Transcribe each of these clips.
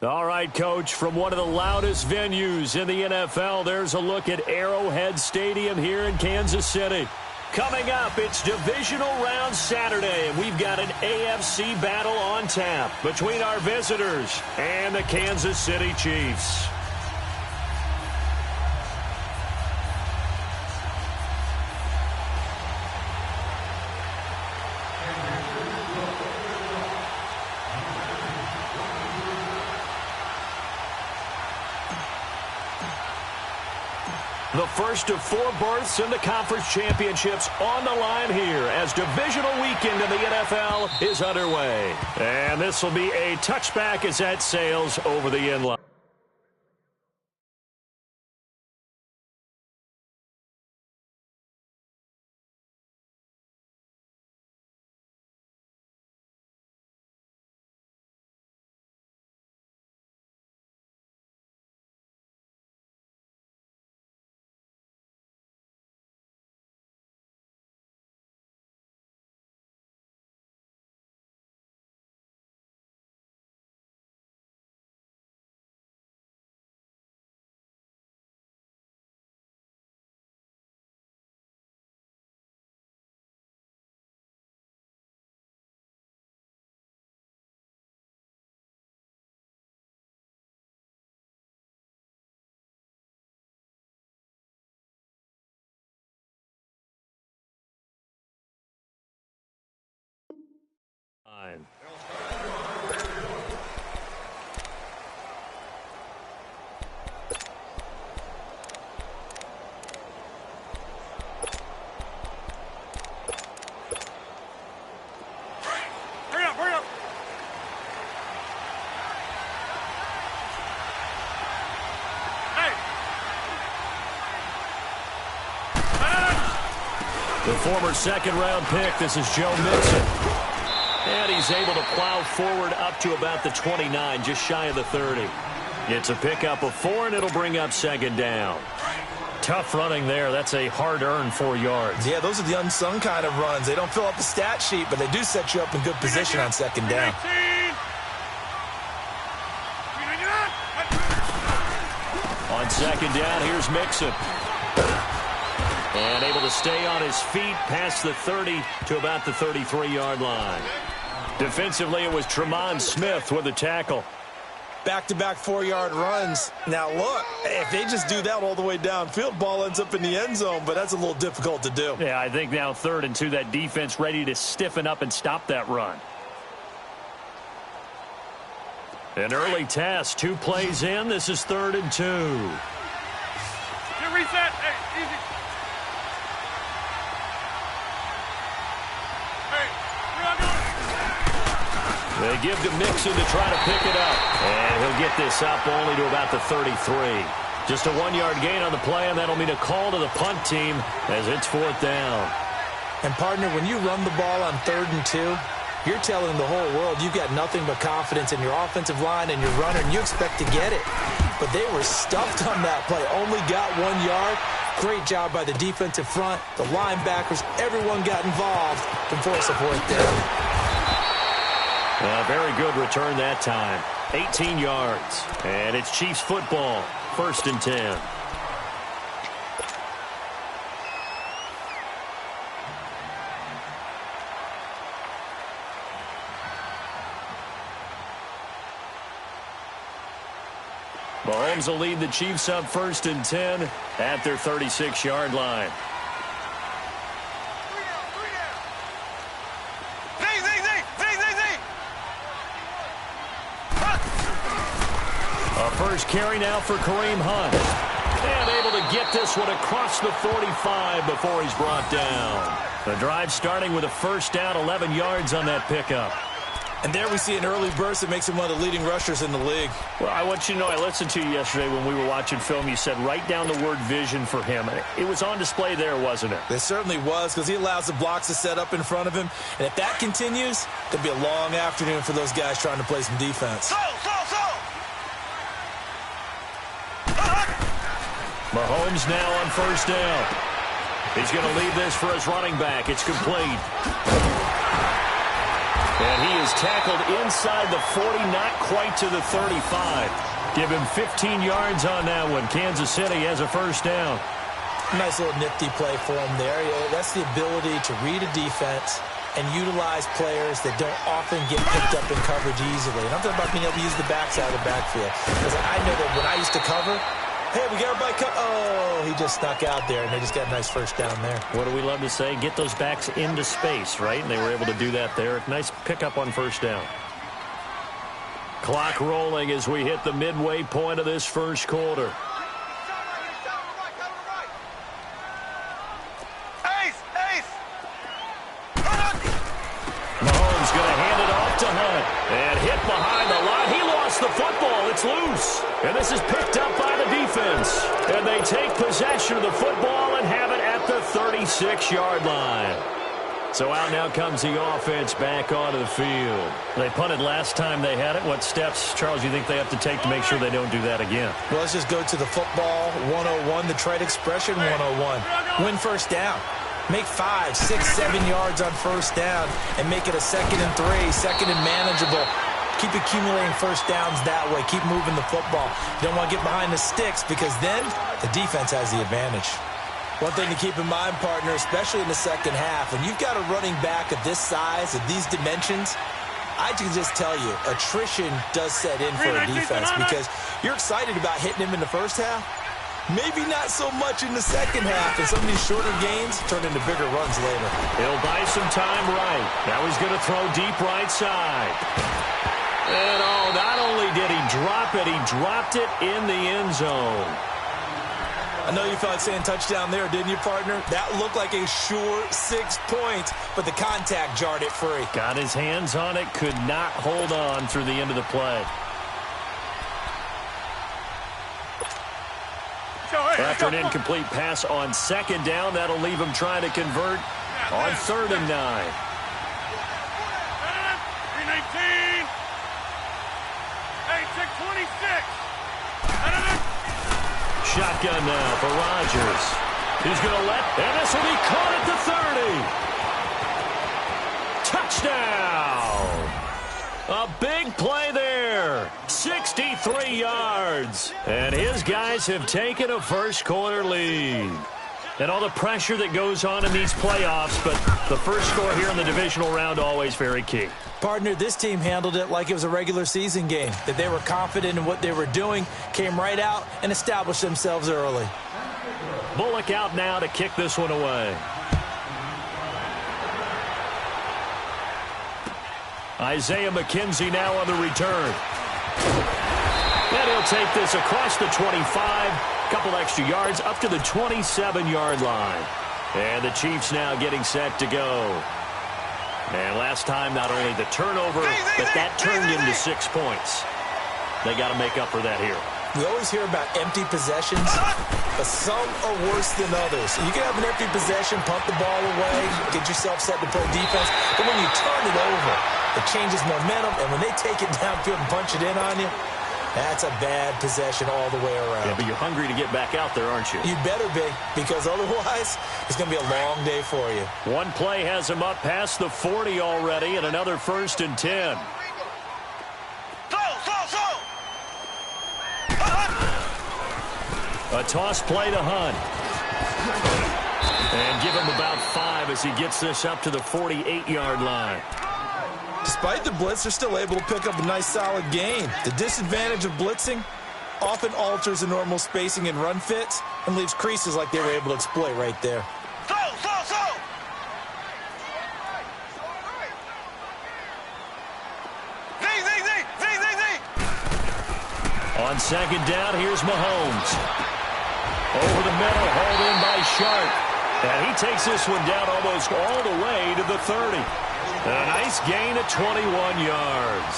All right, Coach, from one of the loudest venues in the NFL, there's a look at Arrowhead Stadium here in Kansas City. Coming up, it's Divisional Round Saturday, and we've got an AFC battle on tap between our visitors and the Kansas City Chiefs. The first of 4 berths in the conference championships on the line here as divisional weekend in the NFL is underway. And this will be a touchback as that sails over the end line. Fine. The former second-round pick, this is Joe Mixon. And he's able to plow forward up to about the 29, just shy of the 30. It's a pickup of 4, and it'll bring up second down. Tough running there. That's a hard-earned 4 yards. Yeah, those are the unsung kind of runs. They don't fill out the stat sheet, but they do set you up in good position on second down. On second down, here's Mixon. And able to stay on his feet past the 30 to about the 33-yard line. Defensively, it was Tremont Smith with the tackle. Back-to-back 4-yard runs. Now, look, if they just do that all the way downfield, ball ends up in the end zone, but that's a little difficult to do. Yeah, I think now 3rd and 2, that defense ready to stiffen up and stop that run. An early test, 2 plays in. This is 3rd and 2. Get reset. Hey, easy. They give to Mixon to try to pick it up. And he'll get this up only to about the 33. Just a 1-yard gain on the play, and that'll mean a call to the punt team as it's 4th down. And, partner, when you run the ball on 3rd and 2, you're telling the whole world you've got nothing but confidence in your offensive line and your runner, and you expect to get it. But they were stuffed on that play, only got 1 yard. Great job by the defensive front, the linebackers, everyone got involved to force a 4th down. A very good return that time. 18 yards. And it's Chiefs football. 1st and 10. Mahomes will lead the Chiefs up 1st and 10 at their 36-yard line. First carry now for Kareem Hunt. And able to get this one across the 45 before he's brought down. The drive starting with a 1st down, 11 yards on that pickup. And there we see an early burst that makes him one of the leading rushers in the league. Well, I want you to know, I listened to you yesterday when we were watching film. You said write down the word vision for him. It was on display there, wasn't it? It certainly was, because he allows the blocks to set up in front of him. And if that continues, it'll be a long afternoon for those guys trying to play some defense. Mahomes now on 1st down. He's going to lead this for his running back. It's complete. And he is tackled inside the 40, not quite to the 35. Give him 15 yards on that one. Kansas City has a first down. Nice little nifty play for him there. That's the ability to read a defense and utilize players that don't often get picked up in coverage easily. And I'm talking about being able to use the backside of the backfield. Because I know that when I used to cover, hey, we got everybody cover. Oh, he just snuck out there, and they just got a nice first down there. What do we love to say? Get those backs into space, right? And they were able to do that there. Nice pickup on first down. Clock rolling as we hit the midway point of this first quarter. Mahomes going to hand it off to Hunt. And hit behind the line. He lost the football. It's loose. And this is picked up by the defense. And they take possession of the football and have it at the 36-yard line. So out now comes the offense back onto the field. They punted last time they had it. What steps, Charles, you think they have to take to make sure they don't do that again? Well, let's just go to the football 101, the trade expression 101. Win first down. Make 5, 6, 7 yards on first down and make it a 2nd and 3, 2nd and manageable. Keep accumulating first downs that way. Keep moving the football. You don't want to get behind the sticks because then the defense has the advantage. One thing to keep in mind, partner, especially in the second half, when you've got a running back of this size, of these dimensions, I can just tell you, attrition does set in for a defense because you're excited about hitting him in the first half. Maybe not so much in the second half, and some of these shorter gains turn into bigger runs later. He'll buy some time right. Now he's going to throw deep right side. And oh, not only did he drop it, he dropped it in the end zone. I know you felt like saying touchdown there, didn't you, partner? That looked like a sure 6 points, but the contact jarred it free. Got his hands on it, could not hold on through the end of the play. After an incomplete pass on second down, that'll leave him trying to convert on 3rd and 9. 319. Hey, check 26. Shotgun now for Rodgers. He's going to and this will be caught at the 30. Touchdown! A big play there. 63 yards. And his guys have taken a first quarter lead. And all the pressure that goes on in these playoffs, but the first score here in the divisional round always very key. Partner, this team handled it like it was a regular season game, that they were confident in what they were doing, came right out and established themselves early. Bullock out now to kick this one away. Isaiah McKenzie now on the return. And he'll take this across the 25, couple extra yards up to the 27-yard line. And the Chiefs now getting set to go. And last time, not only the turnover, but that turned into 6 points. They got to make up for that here. We always hear about empty possessions, but some are worse than others. You can have an empty possession, punt the ball away, get yourself set to play defense, but when you turn it over, it changes momentum, and when they take it downfield and punch it in on you, that's a bad possession all the way around. Yeah, but you're hungry to get back out there, aren't you? You better be, because otherwise, it's going to be a long day for you. One play has him up past the 40 already, and another 1st and 10. A toss play to Hunt. And give him about 5 as he gets this up to the 48-yard line. Despite the blitz, they're still able to pick up a nice, solid gain. The disadvantage of blitzing often alters the normal spacing and run fits and leaves creases like they were able to exploit right there. On second down, here's Mahomes. Over the middle, hauled in by Sharp. And he takes this one down almost all the way to the 30. A nice gain of 21 yards.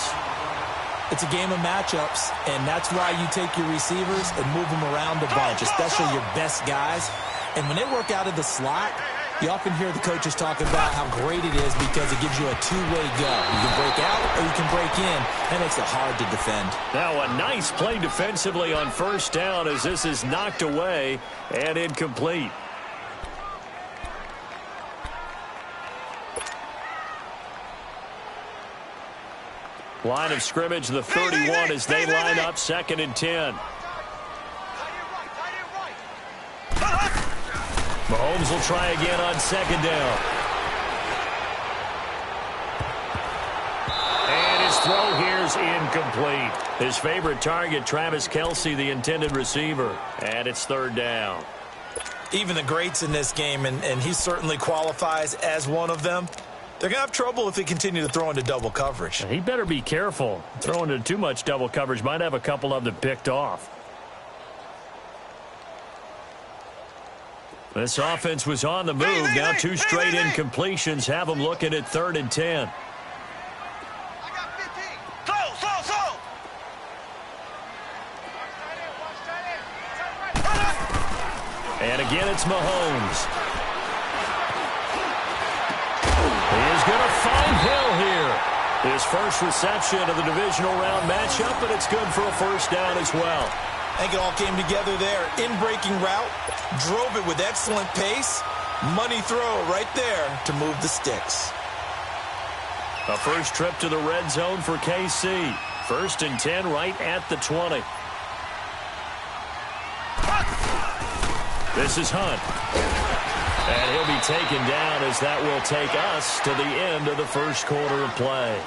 It's a game of matchups, and that's why you take your receivers and move them around a bunch, especially your best guys. And when they work out of the slot, you often hear the coaches talk about how great it is because it gives you a two-way go. You can break out or you can break in. That makes it hard to defend. Now a nice play defensively on first down as this is knocked away and incomplete. Line of scrimmage, the 31 as they line up 2nd and 10. Mahomes will try again on 2nd down. And his throw here is incomplete. His favorite target, Travis Kelce, the intended receiver. And it's 3rd down. Even the greats in this game, and he certainly qualifies as one of them, they're going to have trouble if they continue to throw into double coverage. He better be careful. Throwing into too much double coverage might have a couple of them picked off. This offense was on the move. Now 2 straight incompletions have them looking at 3rd and 10. And again, it's Mahomes. He is going to find Hill here. His first reception of the divisional round matchup, but it's good for a 1st down as well. I think it all came together there. In-breaking route, drove it with excellent pace. Money throw right there to move the sticks. A first trip to the red zone for KC. 1st and 10 right at the 20. This is Hunt. And he'll be taken down as that will take us to the end of the first quarter of play.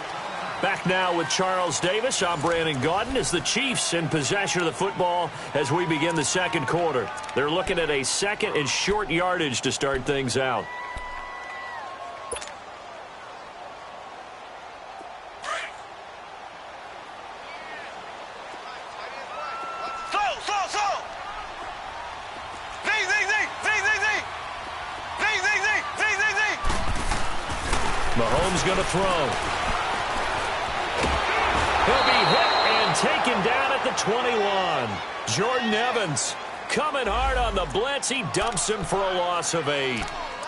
Back now with Charles Davis. I'm Brandon Gaudin as the Chiefs in possession of the football as we begin the 2nd quarter. They're looking at a 2nd and short yardage to start things out. Mahomes going to throw. He'll be hit and taken down at the 21. Jordan Evans coming hard on the blitz. He dumps him for a loss of 8.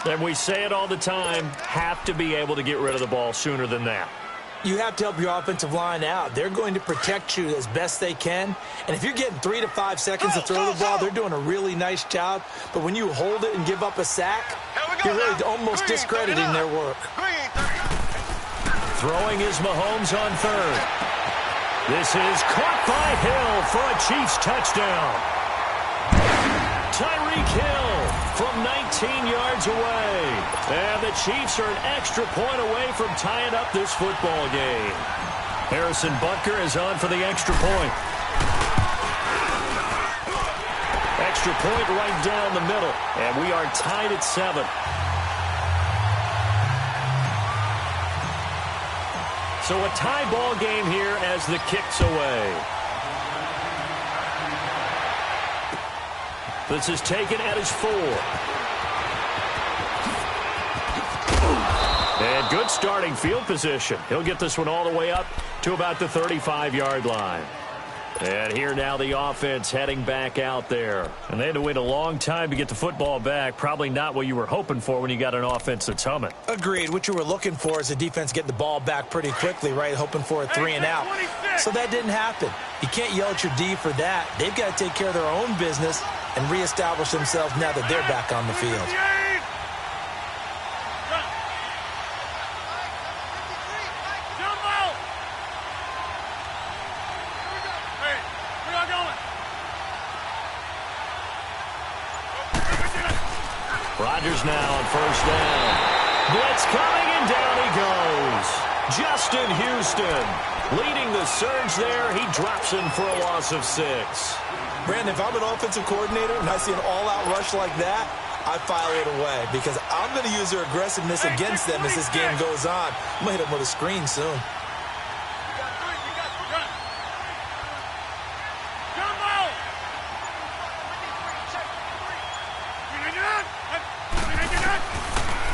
And we say it all the time, have to be able to get rid of the ball sooner than that. You have to help your offensive line out. They're going to protect you as best they can. And if you're getting 3 to 5 seconds to throw the ball, they're doing a really nice job. But when you hold it and give up a sack, you're really almost discrediting their work. Throwing is Mahomes on 3rd. This is caught by Hill for a Chiefs touchdown. Tyreek Hill from 19 yards away. And the Chiefs are an extra point away from tying up this football game. Harrison Butker is on for the extra point. Extra point right down the middle. And we are tied at 7. So a tie ball game here as the kick's away. This is taken at his 4. And good starting field position. He'll get this one all the way up to about the 35-yard line. And here now the offense heading back out there. And they had to wait a long time to get the football back. Probably not what you were hoping for when you got an offense that's humming. Agreed. What you were looking for is the defense getting the ball back pretty quickly, right? Hoping for a 3 and out. So that didn't happen. You can't yell at your D for that. They've got to take care of their own business and reestablish themselves now that they're back on the field. Rodgers now on 1st down. Blitz coming, and down he goes. Justin Houston leading the surge there. He drops him for a loss of 6. Brandon, if I'm an offensive coordinator and I see an all-out rush like that, I file it away because I'm going to use their aggressiveness against them as this game goes on. I'm going to hit them with a screen soon.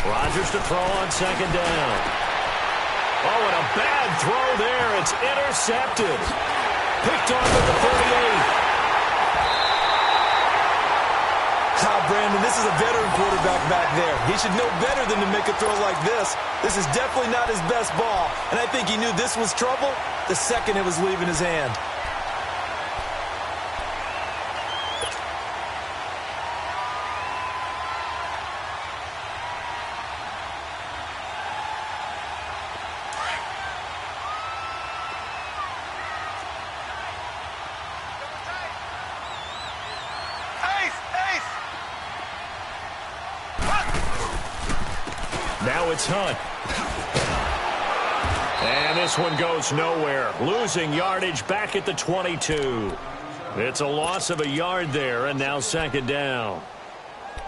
Rodgers to throw on 2nd down. Oh, and a bad throw there. It's intercepted. Picked off at the 38. Brandon, this is a veteran quarterback back there. He should know better than to make a throw like this. This is definitely not his best ball, and I think he knew this was trouble the second it was leaving his hand. Now it's Hunt. And this one goes nowhere. Losing yardage back at the 22. It's a loss of a yard there, and now second down.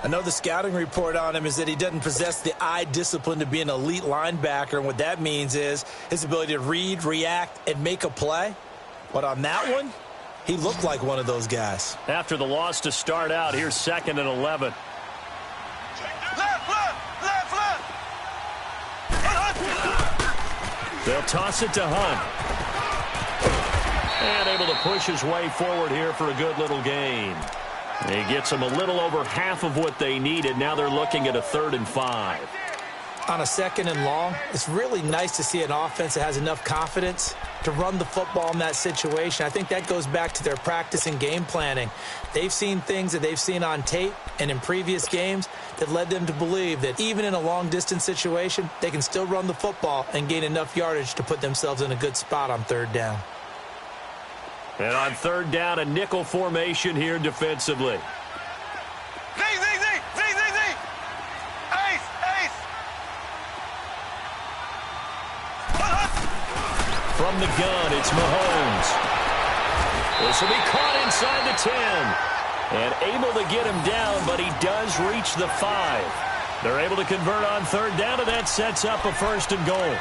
I know the scouting report on him is that he doesn't possess the eye discipline to be an elite linebacker, and what that means is his ability to read, react, and make a play. But on that one, he looked like one of those guys. After the loss to start out, here's 2nd and 11. They'll toss it to Hunt. And able to push his way forward here for a good little gain. He gets them a little over half of what they needed. Now they're looking at a 3rd and 5. On a 2nd and long, it's really nice to see an offense that has enough confidence to run the football in that situation. I think that goes back to their practice and game planning. They've seen things that they've seen on tape and in previous games that led them to believe that even in a long-distance situation, they can still run the football and gain enough yardage to put themselves in a good spot on 3rd down. And on 3rd down, a nickel formation here defensively. From the gun, it's Mahomes. This will be caught inside the 10. And able to get him down, but he does reach the 5. They're able to convert on 3rd down, and that sets up a 1st and goal.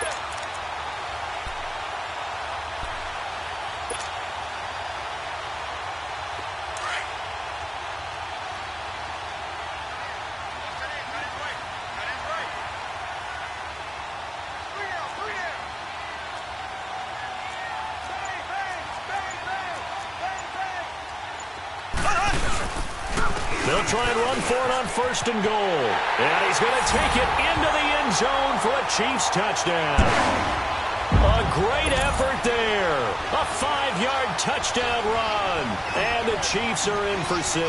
They'll try and run for it on 1st and goal. And he's going to take it into the end zone for a Chiefs touchdown. A great effort there. A 5-yard touchdown run. And the Chiefs are in for 6.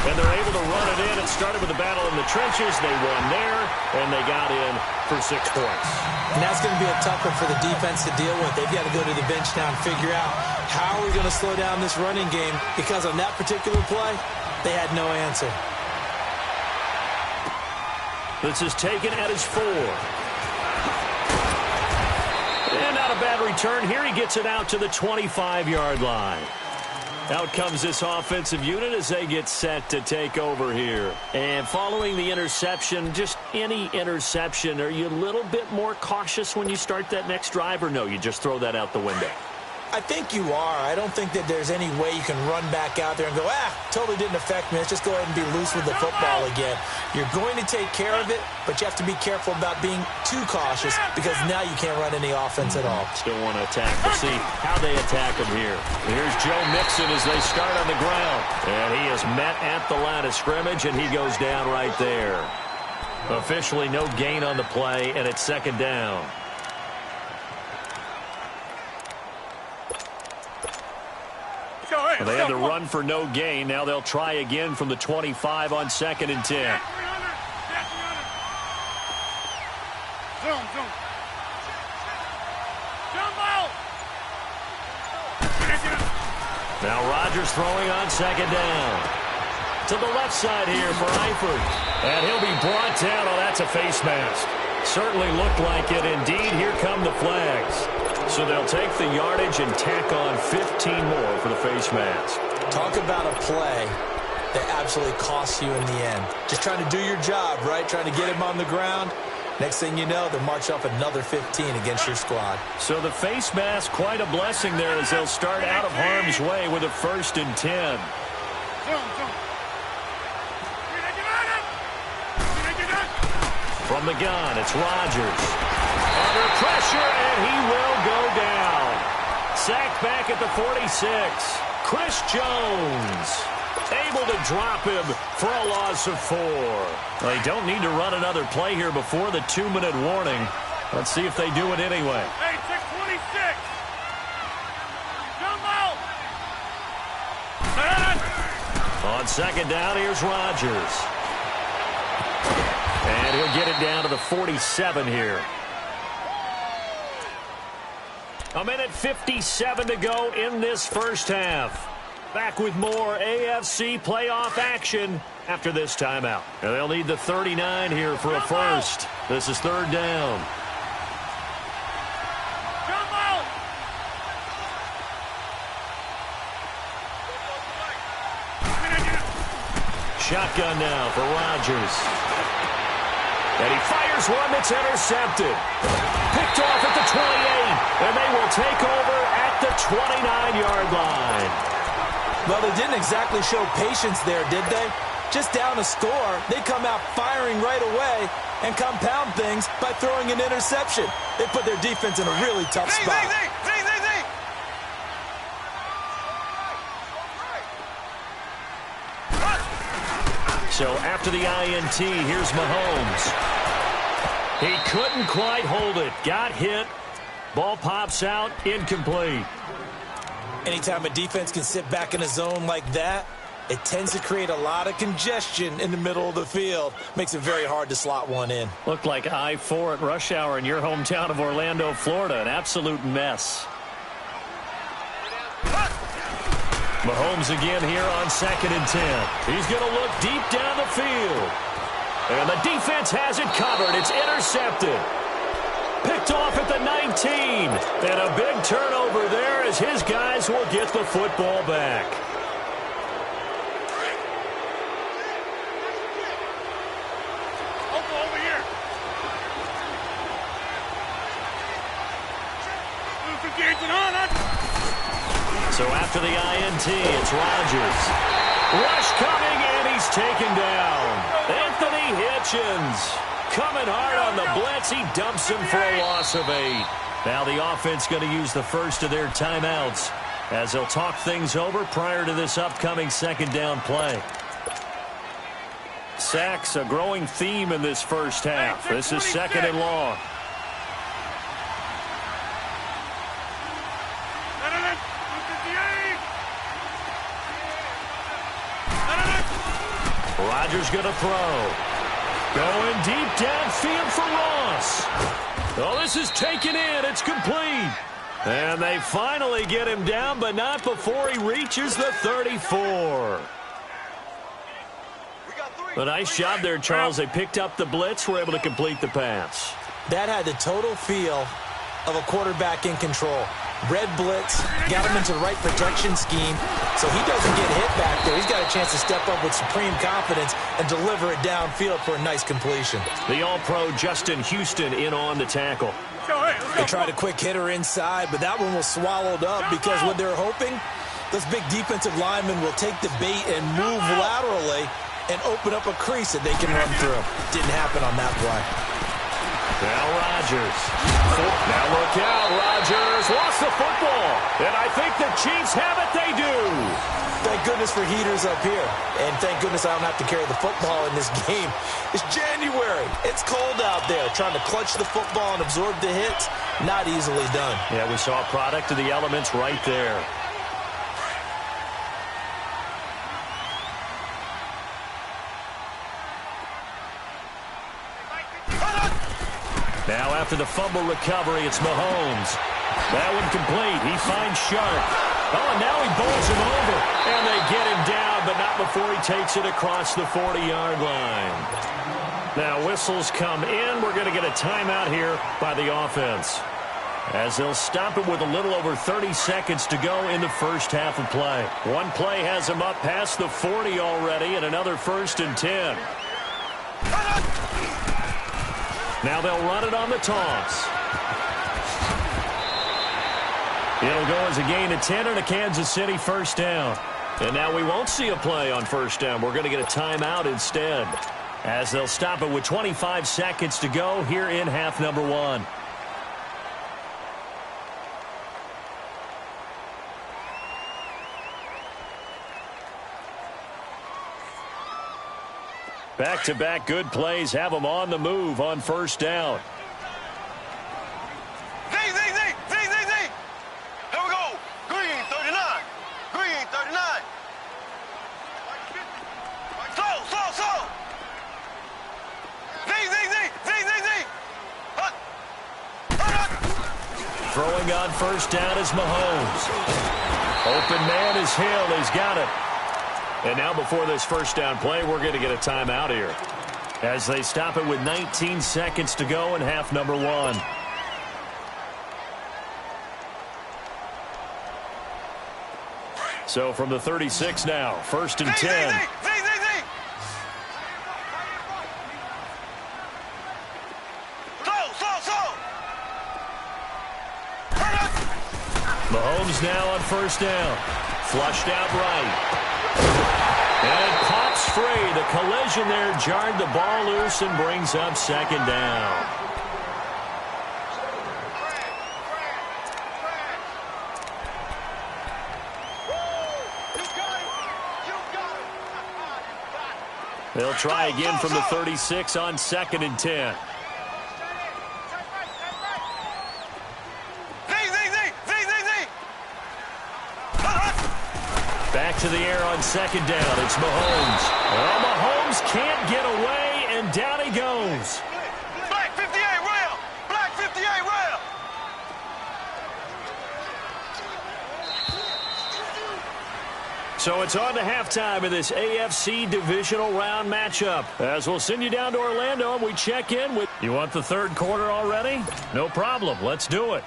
And they're able to run it in. It started with a battle in the trenches. They won there, and they got in for 6 points. And that's going to be a tough one for the defense to deal with. They've got to go to the bench now and figure out how are we going to slow down this running game, because on that particular play, they had no answer. This is taken at his 4. And not a bad return here. He gets it out to the 25-yard line. Out comes this offensive unit as they get set to take over here. And following the interception, just any interception, are you a little bit more cautious when you start that next drive, or no, you just throw that out the window? I think you are. I don't think that there's any way you can run back out there and go, totally didn't affect me. Let's just go ahead and be loose with the football again. You're going to take care of it, but you have to be careful about being too cautious, because now you can't run any offense at all. Still want to attack. We'll see how they attack him here. Here's Joe Mixon as they start on the ground. And he is met at the line of scrimmage, and he goes down right there. Officially no gain on the play, and it's 2nd down. Well, they had to run for no gain. Now they'll try again from the 25 on 2nd and 10. Now Rodgers throwing on 2nd down. To the left side here for Eifert. And he'll be brought down. Oh, that's a face mask. Certainly looked like it. Indeed, here come the flags. So they'll take the yardage and tack on 15 more for the face mask. Talk about a play that absolutely costs you in the end. Just trying to do your job, right? Trying to get him on the ground. Next thing you know, they'll march off another 15 against your squad. So the face mask, quite a blessing there as they'll start out of harm's way with a 1st and 10. From the gun, it's Rodgers. Under pressure, and he will go down. Sacked back at the 46. Chris Jones able to drop him for a loss of 4. Well, they don't need to run another play here before the 2-minute warning. Let's see if they do it anyway. Hey, 626. Jump out. On 2nd down, here's Rodgers. And he'll get it down to the 47 here. 1:57 to go in this first half. Back with more AFC playoff action after this timeout. And they'll need the 39 here for a first. This is third down. Shotgun now for Rodgers. And he fires one that's intercepted. Picked off at the 28. And they will take over at the 29-yard line. Well, they didn't exactly show patience there, did they? Just down a score, they come out firing right away and compound things by throwing an interception. They put their defense in a really tough spot. So after the INT, here's Mahomes. He couldn't quite hold it. Got hit. Ball pops out. Incomplete. Anytime a defense can sit back in a zone like that, it tends to create a lot of congestion in the middle of the field. Makes it very hard to slot one in. Looked like I-4 at rush hour in your hometown of Orlando, Florida. An absolute mess. Mahomes again here on 2nd and 10. He's going to look deep down the field. And the defense has it covered. It's intercepted. Picked off at the 19. And a big turnover there as his guys will get the football back. Over here. So after the INT, it's Rodgers. Rush coming, and he's taken down. Anthony Hitchens coming hard on the blitz. He dumps him for a loss of 8. Now the offense going to use the first of their timeouts as they'll talk things over prior to this upcoming second down play. Sacks, a growing theme in this first half. This is 2nd and long. Rodgers going to throw. Going deep downfield for Ross. Oh, this is taken in. It's complete. And they finally get him down, but not before he reaches the 34. A nice job there, Charles. They picked up the blitz, were able to complete the pass. That had the total feel of a quarterback in control. Red blitz, got him into the right protection scheme, so he doesn't get hit back there. He's got a chance to step up with supreme confidence and deliver it downfield for a nice completion. The All-Pro Justin Houston in on the tackle. They tried a quick hitter inside, but that one was swallowed up because what they're hoping, those big defensive linemen will take the bait and move laterally and open up a crease that they can run through. Didn't happen on that play. Now Rodgers. Now look out. Rodgers lost the football. And I think the Chiefs have it. They do. Thank goodness for heaters up here. And thank goodness I don't have to carry the football in this game. It's January. It's cold out there. Trying to clutch the football and absorb the hits, not easily done. Yeah, we saw a product of the elements right there. Now after the fumble recovery, it's Mahomes. That one complete. He finds Sharp. Oh, and now he bowls him over. And they get him down, but not before he takes it across the 40-yard line. Now whistles come in. We're going to get a timeout here by the offense, as they'll stop it with a little over 30 seconds to go in the first half of play. One play has him up past the 40 already, and another 1st and 10. Now they'll run it on the toss. It'll go as a gain of 10 and a Kansas City first down. And now we won't see a play on first down. We're going to get a timeout instead, as they'll stop it with 25 seconds to go here in half number 1. Back-to-back good plays have them on the move on first down. Z. Here we go. Green 39. Green 39. Slow. Z. Throwing on first down is Mahomes. Open man is Hill. He's got it. And now before this first down play, we're going to get a timeout here, as they stop it with 19 seconds to go in half number 1. So from the 36 now, 1st and 10. Mahomes now on 1st down. Flushed out right. And it pops free. The collision there jarred the ball loose and brings up 2nd down. They'll try again from the 36 on 2nd and 10. Back to the air on 2nd down. It's Mahomes. Well, Mahomes can't get away, and down he goes. Black 58 rail. Black 58 rail. So it's on to halftime of this AFC divisional round matchup, as we'll send you down to Orlando and we check in with... You want the 3rd quarter already? No problem. Let's do it.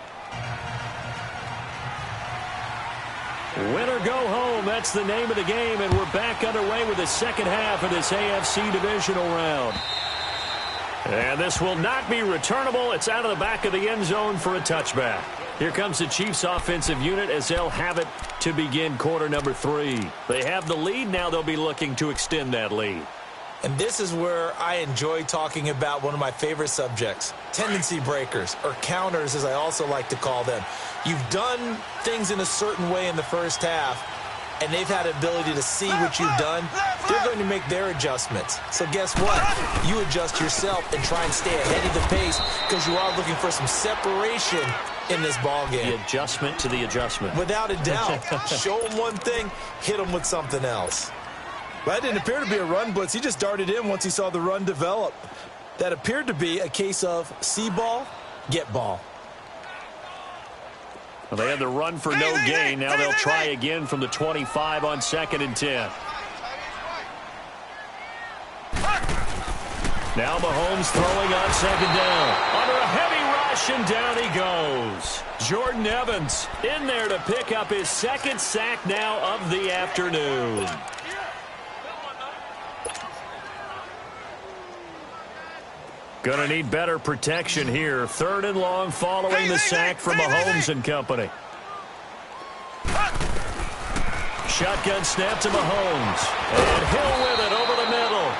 Win or go home, that's the name of the game, and we're back underway with the second half of this AFC divisional round. And this will not be returnable. It's out of the back of the end zone for a touchback. Here comes the Chiefs offensive unit as they'll have it to begin quarter number 3. They have the lead. Now they'll be looking to extend that lead. And this is where I enjoy talking about one of my favorite subjects, tendency breakers, or counters as I also like to call them. You've done things in a certain way in the first half, and they've had the ability to see what you've done. They're going to make their adjustments. So guess what? You adjust yourself and try and stay ahead of the pace, because you are looking for some separation in this ball game. The adjustment to the adjustment. Without a doubt. Show them one thing, hit them with something else. That didn't appear to be a run blitz. He just darted in once he saw the run develop. That appeared to be a case of see ball, get ball. Well, they had the run for no gain. Now they'll try again from the 25 on 2nd and 10. Now Mahomes throwing on 2nd down. Under a heavy rush, and down he goes. Jordan Evans in there to pick up his 2nd sack now of the afternoon. Gonna need better protection here. 3rd and long following the sack from Mahomes and company. Shotgun snap to Mahomes. And Hill with it over the middle.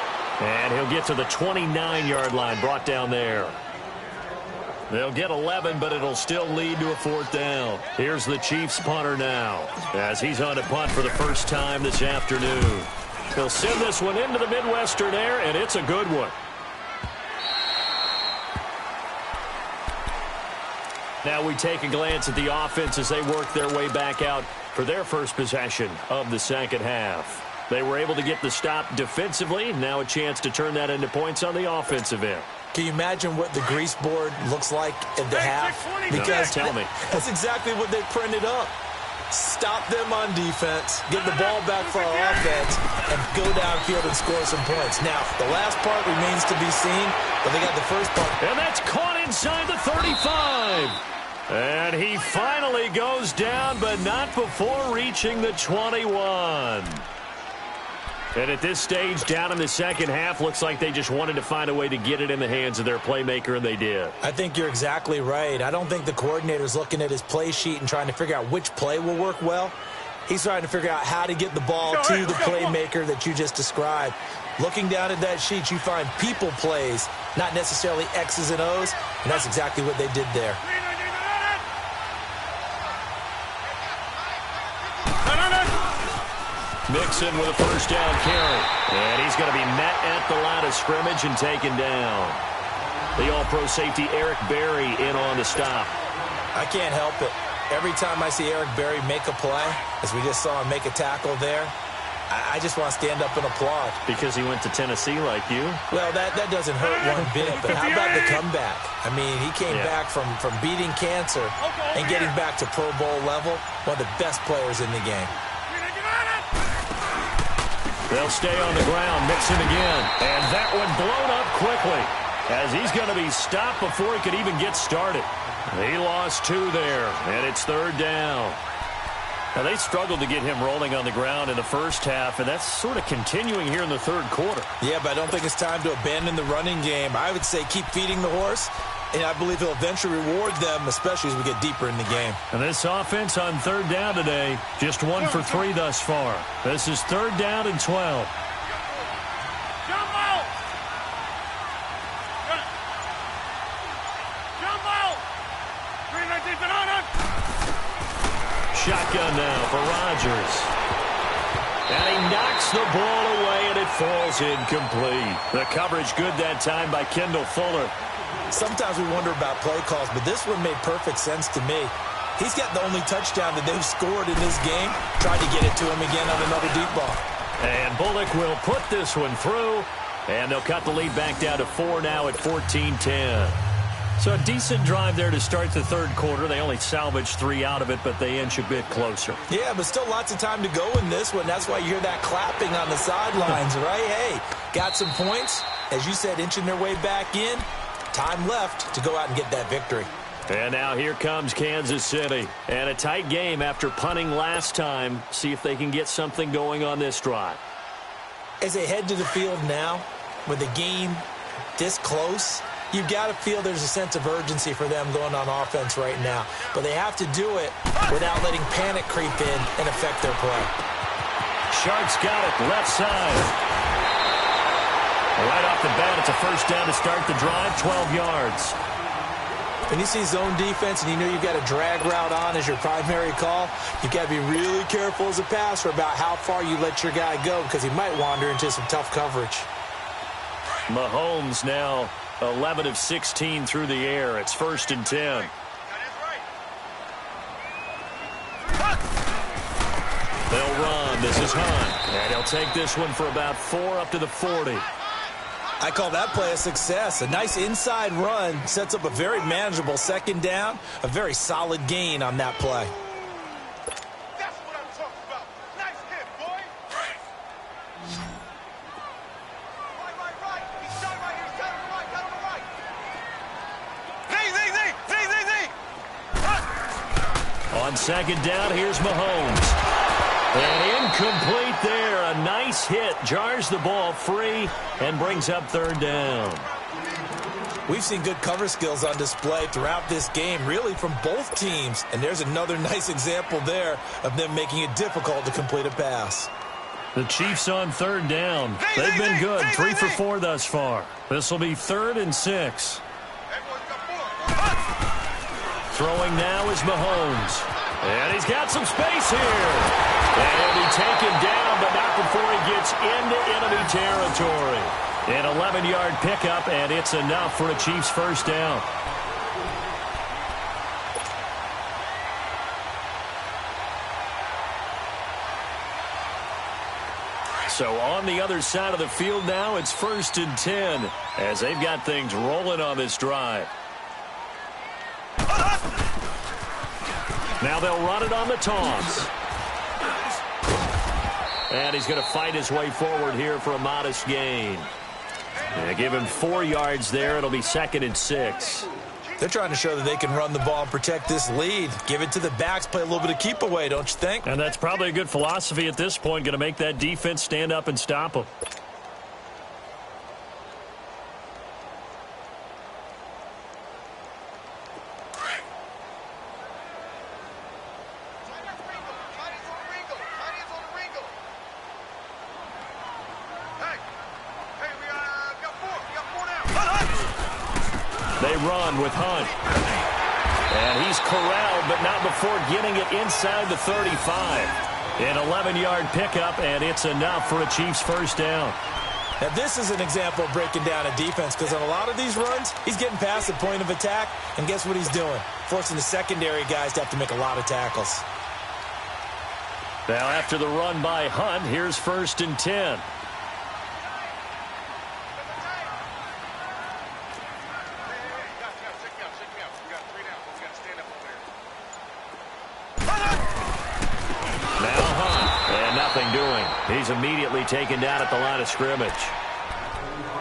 And he'll get to the 29-yard line, brought down there. They'll get 11, but it'll still lead to a 4th down. Here's the Chiefs punter now, as he's on to punt for the first time this afternoon. He'll send this one into the Midwestern air, and it's a good one. Now we take a glance at the offense as they work their way back out for their first possession of the second half. They were able to get the stop defensively. Now a chance to turn that into points on the offensive end. Can you imagine what the grease board looks like at the half? Because no, tell me. That's exactly what they printed up. Stop them on defense, get the ball back for our offense, and go downfield and score some points. Now, the last part remains to be seen, but they got the first part. And that's caught inside the 35. And he finally goes down, but not before reaching the 21. And at this stage, down in the second half, looks like they just wanted to find a way to get it in the hands of their playmaker, and they did. I think you're exactly right. I don't think the coordinator's looking at his play sheet and trying to figure out which play will work well. He's trying to figure out how to get the ball to the playmaker that you just described. Looking down at that sheet, you find people plays, not necessarily X's and O's, and that's exactly what they did there. Mixon with a first down carry. And he's going to be met at the line of scrimmage and taken down. The all-pro safety Eric Berry in on the stop. I can't help it. Every time I see Eric Berry make a play, as we just saw him make a tackle there, I just want to stand up and applaud. Because he went to Tennessee like you? Well, that doesn't hurt one bit, but how about the comeback? I mean, he came back from beating cancer and getting back to Pro Bowl level, one of the best players in the game. They'll stay on the ground, mix him again. And that one blown up quickly as he's going to be stopped before he could even get started. He lost 2 there, and it's 3rd down. Now, they struggled to get him rolling on the ground in the first half, and that's sort of continuing here in the 3rd quarter. Yeah, but I don't think it's time to abandon the running game. I would say keep feeding the horse, and I believe he'll eventually reward them, especially as we get deeper in the game. And this offense on 3rd down today, just 1 for 3 thus far. This is 3rd down and 12. Shotgun now for Rodgers. And he knocks the ball away, and it falls incomplete. The coverage good that time by Kendall Fuller. Sometimes we wonder about play calls, but this one made perfect sense to me. He's got the only touchdown that they've scored in this game. Tried to get it to him again on another deep ball. And Bullock will put this one through, and they'll cut the lead back down to 4 now at 14-10. So a decent drive there to start the 3rd quarter. They only salvaged 3 out of it, but they inch a bit closer. Yeah, but still lots of time to go in this one. That's why you hear that clapping on the sidelines, right? Hey, got some points. As you said, inching their way back in. Time left to go out and get that victory. And now here comes Kansas City. And a tight game after punting last time. See if they can get something going on this drive. As they head to the field now, with the game this close, you've got to feel there's a sense of urgency for them going on offense right now. But they have to do it without letting panic creep in and affect their play. Sharks got it left side. Right off the bat, it's a 1st down to start the drive, 12 yards. When you see zone defense and you know you've got a drag route on as your primary call, you've got to be really careful as a passer about how far you let your guy go because he might wander into some tough coverage. Mahomes now 11 of 16 through the air. It's 1st and 10. They'll run. This is Hunt. And he'll take this one for about 4 up to the 40. I call that play a success. A nice inside run sets up a very manageable 2nd down. A very solid gain on that play. That's what I'm talking about. Nice hit, boy. Right. He's shot right here. He's got on the right. Z. On 2nd down, here's Mahomes. And incomplete there. A nice hit. Jars the ball free and brings up 3rd down. We've seen good cover skills on display throughout this game, really from both teams. And there's another nice example there of them making it difficult to complete a pass. The Chiefs on 3rd down. They've been good. 3 for 4 thus far. This will be 3rd and 6. Throwing now is Mahomes. And he's got some space here. And he'll be taken down, but not before he gets into enemy territory. An 11-yard pickup, and it's enough for a Chiefs 1st down. So on the other side of the field now, it's 1st and 10 as they've got things rolling on this drive. Now they'll run it on the toss. And he's going to fight his way forward here for a modest gain. And give him 4 yards there. It'll be 2nd and 6. They're trying to show that they can run the ball and protect this lead. Give it to the backs, play a little bit of keep away, don't you think? And that's probably a good philosophy at this point. Going to make that defense stand up and stop them. They run with Hunt. And he's corralled, but not before getting it inside the 35. An 11-yard pickup, and it's enough for a Chiefs 1st down. Now, this is an example of breaking down a defense because on a lot of these runs, he's getting past the point of attack, and guess what he's doing? Forcing the secondary guys to have to make a lot of tackles. Now after the run by Hunt, here's 1st and 10. Now Hunt, and nothing doing. He's immediately taken down at the line of scrimmage.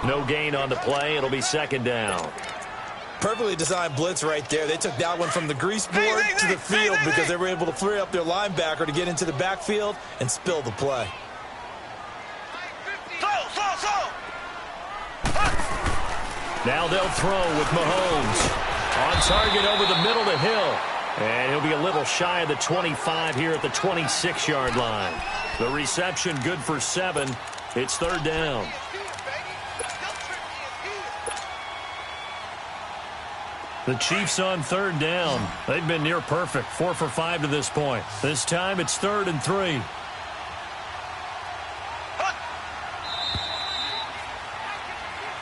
No gain on the play. It'll be 2nd down. Perfectly designed blitz right there. They took that one from the grease board to the field because they were able to free up their linebacker to get into the backfield and spill the play. Now they'll throw with Mahomes. On target over the middle to Hill. And he'll be a little shy of the 25 here at the 26-yard line. The reception good for 7. It's 3rd down. The Chiefs on 3rd down. They've been near perfect, 4 for 5 to this point. This time it's 3rd and 3.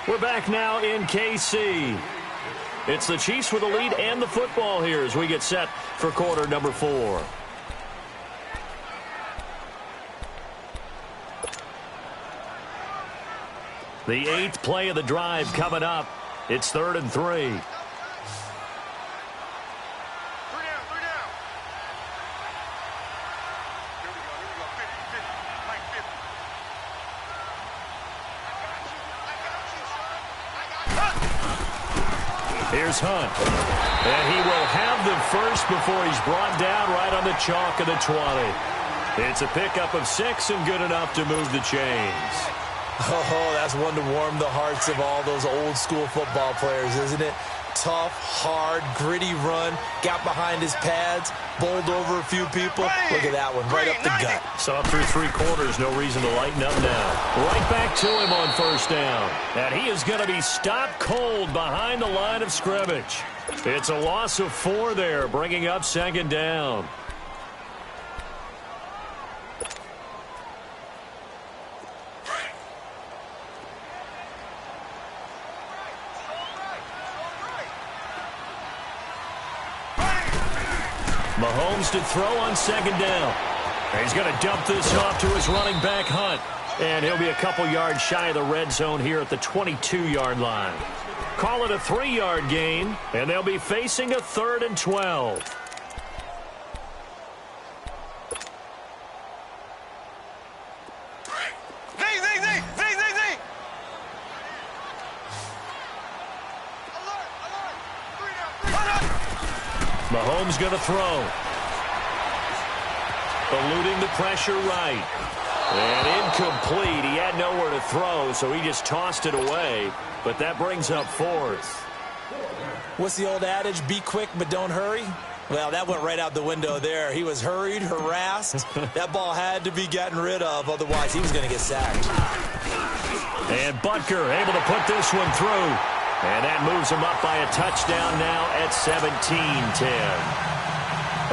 We're back now in KC. It's the Chiefs with the lead and the football here as we get set for quarter number 4. The 8th play of the drive coming up. It's 3rd and 3. Here's Hunt. And he will have the first before he's brought down right on the chalk of the 20. It's a pickup of 6 and good enough to move the chains. Oh, that's one to warm the hearts of all those old school football players, isn't it? Tough, hard, gritty run. Got behind his pads, bowled over a few people. Look at that one, right up the gut. Saw through 3 quarters, no reason to lighten up now. Right back to him on 1st down. And he is going to be stopped cold behind the line of scrimmage. It's a loss of 4 there, bringing up 2nd down. Mahomes to throw on 2nd down. And he's going to dump this off to his running back, Hunt. And he'll be a couple yards shy of the red zone here at the 22-yard line. Call it a 3-yard gain, and they'll be facing a 3rd and 12. Mahomes going to throw. Eluding the pressure right. And incomplete. He had nowhere to throw, so he just tossed it away. But that brings up 4th. What's the old adage? Be quick, but don't hurry? Well, that went right out the window there. He was hurried, harassed. That ball had to be gotten rid of, otherwise he was going to get sacked. And Butker able to put this one through. And that moves him up by a touchdown now at 17-10.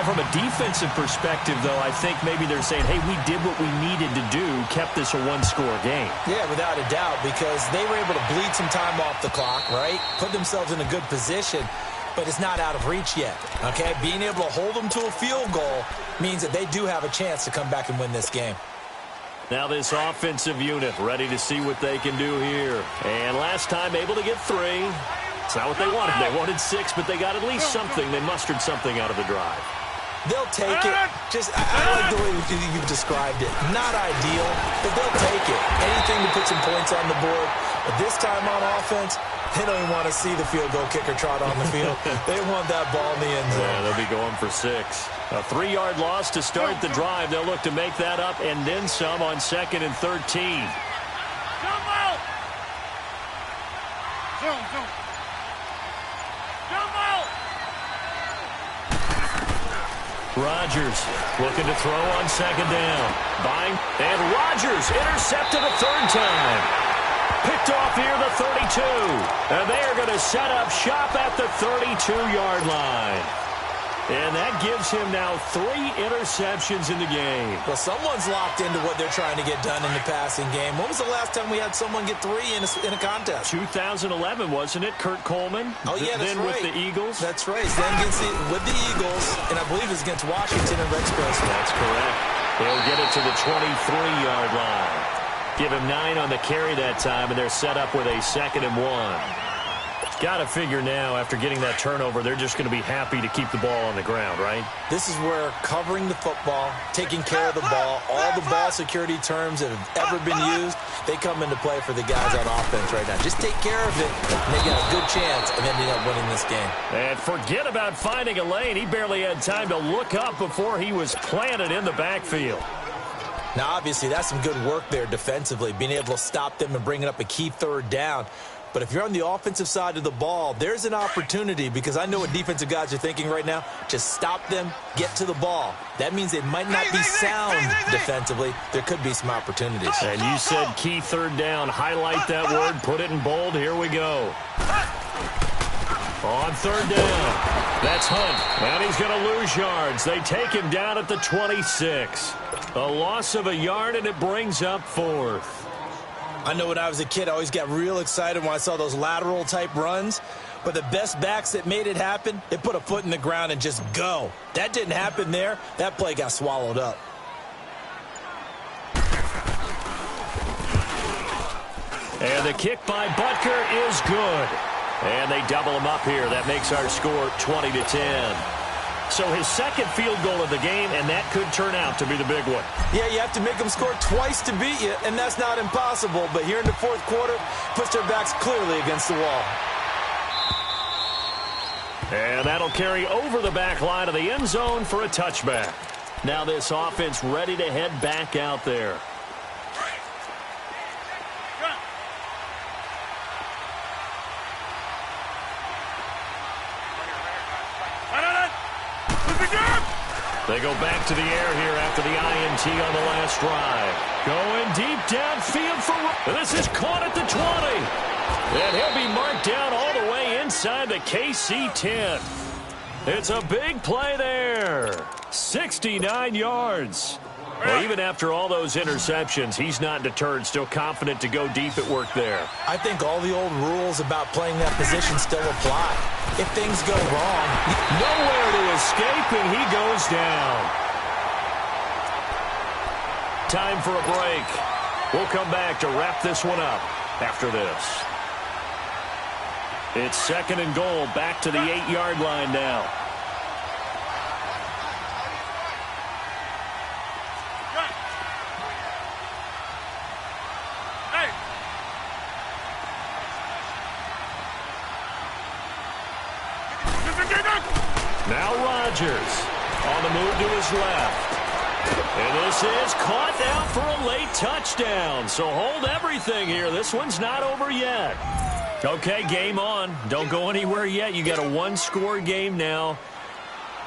From a defensive perspective, though, I think maybe they're saying, hey, we did what we needed to do, kept this a 1-score game. Yeah, without a doubt, because they were able to bleed some time off the clock, right? Put themselves in a good position, but it's not out of reach yet, okay? Being able to hold them to a field goal means that they do have a chance to come back and win this game. Now this offensive unit ready to see what they can do here. And last time able to get 3. It's not what they wanted. They wanted 6, but they got at least something. They mustered something out of the drive. They'll take it. I like the way you've described it. Not ideal, but they'll take it. Anything to put some points on the board. But this time on offense, they don't even want to see the field goal kicker trot on the field. They want that ball in the end zone. Yeah, they'll be going for 6. A 3-yard loss to start the drive. They'll look to make that up and then some on 2nd and 13. Jump out! Zoom. Jump out! Rodgers looking to throw on 2nd down. And Rodgers intercepted a 3rd time. Picked off near the 32. And they are going to set up shop at the 32-yard line. And that gives him now 3 interceptions in the game. Well, someone's locked into what they're trying to get done in the passing game. When was the last time we had someone get 3 in a contest? 2011, wasn't it? Kurt Coleman? Oh, yeah, that's then right. with the Eagles? That's right. Then with the Eagles, and I believe it's against Washington and Rex Grossman. That's correct. He'll get it to the 23-yard line. Give him 9 on the carry that time, and they're set up with a 2nd and 1. Got to figure now, after getting that turnover, they're just going to be happy to keep the ball on the ground, right? This is where covering the football, taking care of the ball, all the ball security terms that have ever been used, they come into play for the guys on offense right now. Just take care of it, and they got a good chance of ending up winning this game. And forget about finding a lane. He barely had time to look up before he was planted in the backfield. Now, obviously, that's some good work there defensively, being able to stop them and bringing up a key 3rd down. But if you're on the offensive side of the ball, there's an opportunity, because I know what defensive guys are thinking right now. Just stop them, get to the ball. That means they might not be sound defensively. There could be some opportunities. And you said key 3rd down. Highlight that word, put it in bold. Here we go. On 3rd down, that's Hunt. And he's going to lose yards. They take him down at the 26. A loss of a yard, and it brings up 4th. I know when I was a kid, I always got real excited when I saw those lateral-type runs. But the best backs that made it happen, they put a foot in the ground and just go. That didn't happen there. That play got swallowed up. And the kick by Butker is good. And they double him up here. That makes our score 20-10. So his 2nd field goal of the game, and that could turn out to be the big one. Yeah, you have to make them score twice to beat you, and that's not impossible. But here in the 4th quarter, puts their backs clearly against the wall. And that'll carry over the back line of the end zone for a touchback. Now this offense ready to head back out there. They go back to the air here after the INT on the last drive. Going deep downfield for... This is caught at the 20. And he'll be marked down all the way inside the KC 10. It's a big play there. 69 yards. Well, even after all those interceptions, he's not deterred, still confident to go deep at work there. I think all the old rules about playing that position still apply. If things go wrong, nowhere to escape, and he goes down. Time for a break. We'll come back to wrap this one up after this. It's 2nd and goal, back to the 8-yard line now. Now Rodgers on the move to his left. And this is caught down for a late touchdown. So hold everything here. This one's not over yet. Okay, game on. Don't go anywhere yet. You got a 1-score game now.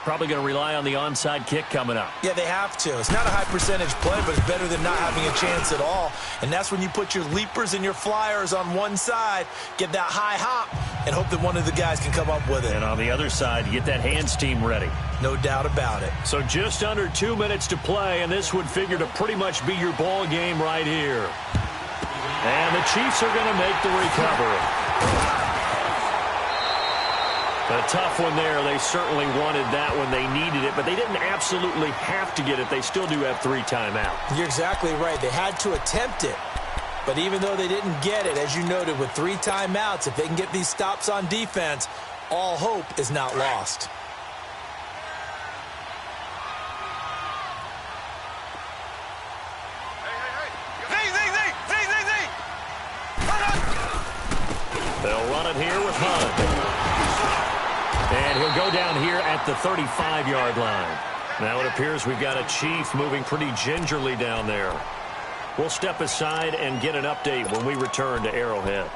Probably going to rely on the onside kick coming up. Yeah, they have to. It's not a high percentage play, but it's better than not having a chance at all. And that's when you put your leapers and your flyers on one side, get that high hop, and hope that one of the guys can come up with it. And on the other side, you get that hands team ready. No doubt about it. So just under 2 minutes to play, and this would figure to pretty much be your ball game right here. And the Chiefs are going to make the recovery. A tough one there. They certainly wanted that when they needed it, but they didn't absolutely have to get it. They still do have 3 timeouts. You're exactly right. They had to attempt it. But even though they didn't get it, as you noted, with 3 timeouts, if they can get these stops on defense, all hope is not lost. They'll run it here with Hunt. And he'll go down here at the 35-yard line. Now it appears we've got a Chief moving pretty gingerly down there. We'll step aside and get an update when we return to Arrowhead.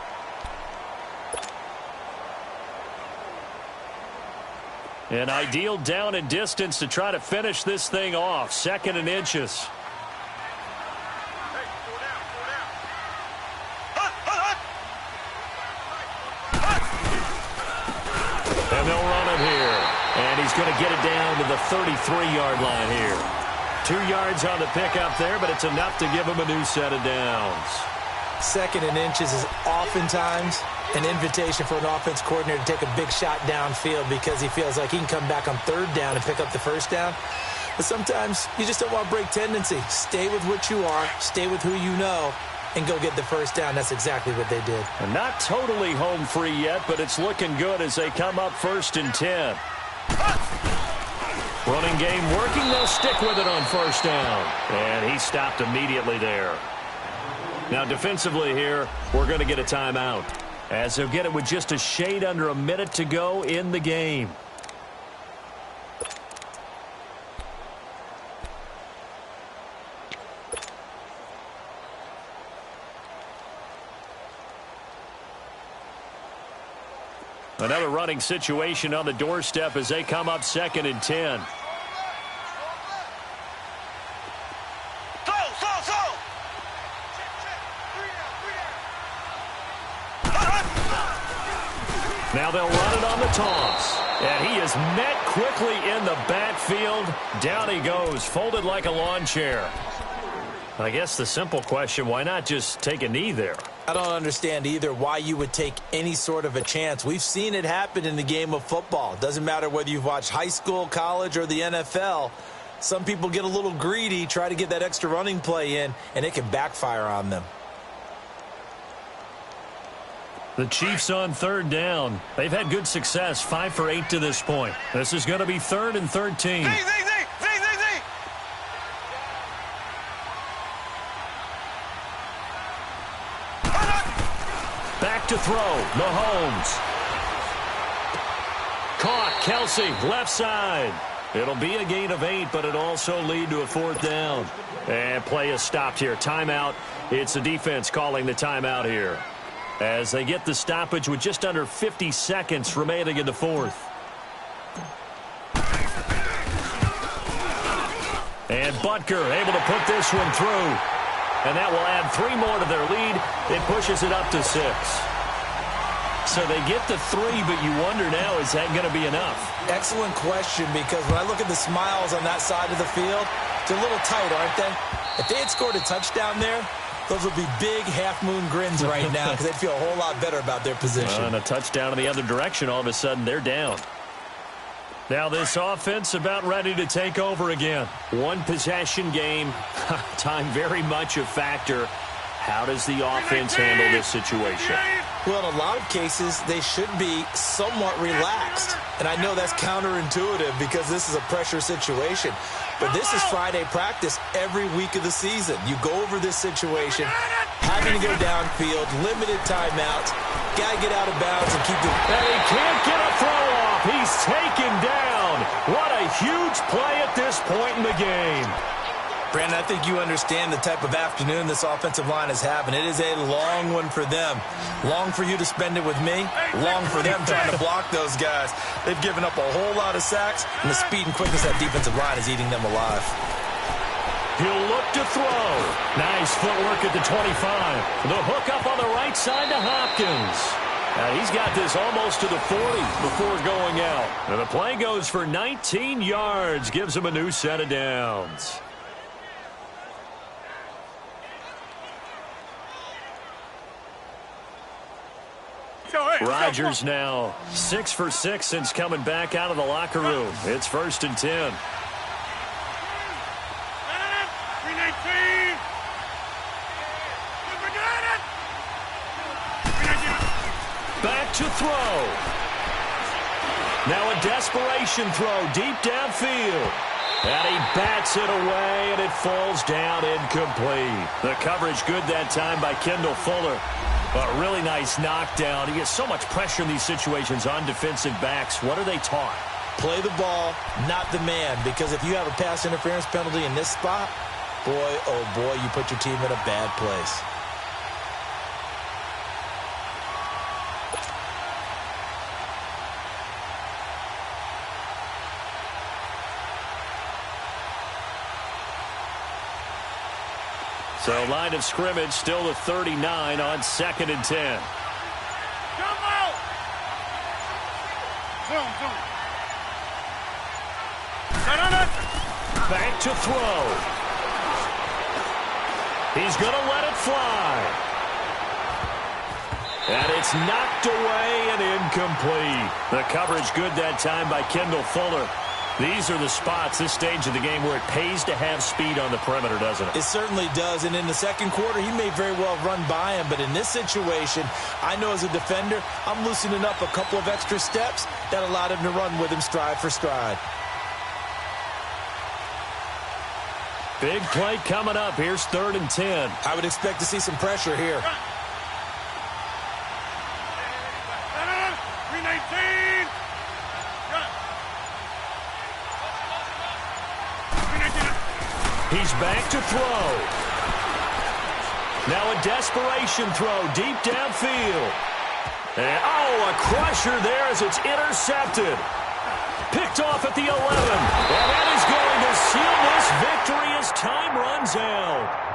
An ideal down and distance to try to finish this thing off. 2nd and inches. And they'll run it here. And he's going to get it down to the 33-yard line here. 2 yards on the pickup there, but it's enough to give him a new set of downs. 2nd and inches is oftentimes an invitation for an offense coordinator to take a big shot downfield because he feels like he can come back on 3rd down and pick up the 1st down. But sometimes you just don't want break tendency. Stay with what you are, stay with who you know, and go get the first down. That's exactly what they did. And not totally home free yet, but it's looking good as they come up 1st and 10. Running game working. They'll stick with it on 1st down. And he stopped immediately there. Now defensively here, we're going to get a timeout, as they'll get it with just a shade under a minute to go in the game. Another running situation on the doorstep as they come up 2nd and 10. Now they'll run it on the toss. And he is met quickly in the backfield. Down he goes, folded like a lawn chair. I guess the simple question, why not just take a knee there? I don't understand either why you would take any sort of a chance. We've seen it happen in the game of football. Doesn't matter whether you've watched high school, college, or the NFL. Some people get a little greedy, try to get that extra running play in, and it can backfire on them. The Chiefs on 3rd down. They've had good success, 5 for 8 to this point. This is going to be 3rd and 13. Back to throw, Mahomes. Caught, Kelsey, left side. It'll be a gain of 8, but it also lead to a 4th down. And play is stopped here. Timeout. It's the defense calling the timeout here, as they get the stoppage with just under 50 seconds remaining in the 4th. And Butker able to put this one through. And that will add 3 more to their lead. It pushes it up to 6. So they get the 3, but you wonder now, is that going to be enough? Excellent question, because when I look at the smiles on that side of the field, they're a little tight, aren't they? If they had scored a touchdown there, those would be big half-moon grins right now, because they'd feel a whole lot better about their position. And a touchdown in the other direction, all of a sudden they're down. Now this offense about ready to take over again. One possession game. Time very much a factor. How does the offense handle this situation? Well, in a lot of cases, they should be somewhat relaxed. And I know that's counterintuitive because this is a pressure situation. But this is Friday practice every week of the season. You go over this situation, having to go downfield, limited timeouts, got to get out of bounds and keep the... And he can't get a throw off. He's taken down. What a huge play at this point in the game. Brandon, I think you understand the type of afternoon this offensive line is having. It is a long one for them. Long for you to spend it with me. Long for them trying to block those guys. They've given up a whole lot of sacks, and the speed and quickness of that defensive line is eating them alive. He'll look to throw. Nice footwork at the 25. The hook up on the right side to Hopkins. He's got this almost to the 40 before going out. And the play goes for 19 yards. Gives him a new set of downs. Rodgers now 6 for 6 since coming back out of the locker room. It's 1st and 10. Back to throw. Now a desperation throw deep downfield. And he bats it away, and it falls down incomplete. The coverage good that time by Kendall Fuller. A really nice knockdown. He gets so much pressure in these situations on defensive backs. What are they taught? Play the ball, not the man. Because if you have a pass interference penalty in this spot, boy, oh boy, you put your team in a bad place. So line of scrimmage still to 39 on 2nd and 10. Come out! Zoom. Back to throw. He's going to let it fly. And it's knocked away and incomplete. The coverage good that time by Kendall Fuller. These are the spots, this stage of the game, where it pays to have speed on the perimeter, doesn't it? It certainly does, and in the second quarter, he may very well run by him, but in this situation, I know as a defender, I'm loosening up a couple of extra steps that allowed him to run with him stride for stride. Big play coming up. Here's 3rd and 10. I would expect to see some pressure here. 319. He's back to throw. Now a desperation throw deep downfield. And, a crusher there as it's intercepted. Picked off at the 11. And that is going to seal this victory as time runs out.